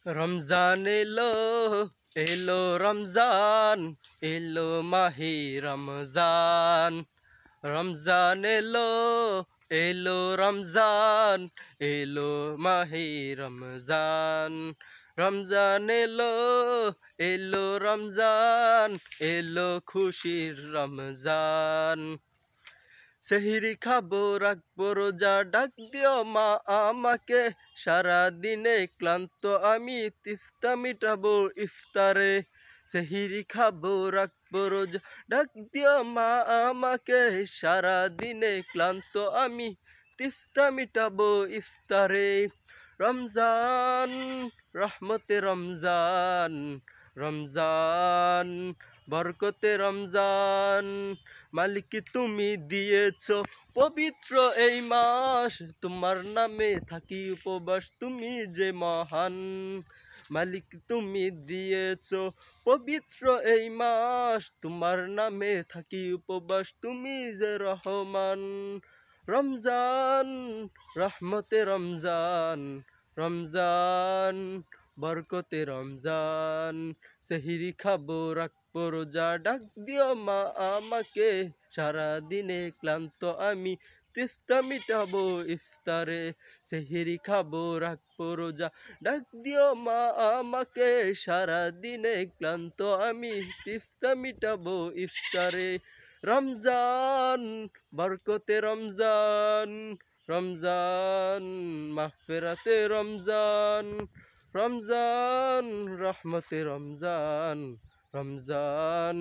রমজান এলো এলো রমজান এলো মাহে রমজান রমজান এলো এলো রমজান এলো মাহে রমজান রমজান এলো এলো রমজান এলো খুশির রমজান সেহরি খাবো রাখবো রোজা ডাক দিও মা আমাকে সারা দিনে ক্লান্ত আমি তিফতা মিটাবো ইফতারে সেহরি খাবো রাখবো রোজা ডাক দিও মা আমাকে সারা দিনে ক্লান্ত আমি তিফতা মিটাবো ইফতারে রমজান রহমতে রমজান রমজান বরকতে রমজান মালিক তুমি দিয়েছো পবিত্র এই মাস তোমার নামে থাকি উপবাস তুমি যে মহান মালিক তুমি দিয়েছো পবিত্র এই মাস তোমার নামে থাকি উপবাস তুমি যে রহমান রমজান রহমতে রমজান রমজান বরকতে রমজান সেহরি খাবো রাখবো রোজা ডাক দিও মা আমাকে সারা দিনে ক্লান্ত আমি তিফতা মিটাবো ইফতারে সেহরি খাবো রাখবো রোজা ডাক দিও মা আমাকে সারা দিনে ক্লান্ত আমি তিফতা মিটাবো ইফতারে রমজান বরকতে রমজান রমজান মাগফিরাতে রমজান রমজান রহমতে রমজান রমজান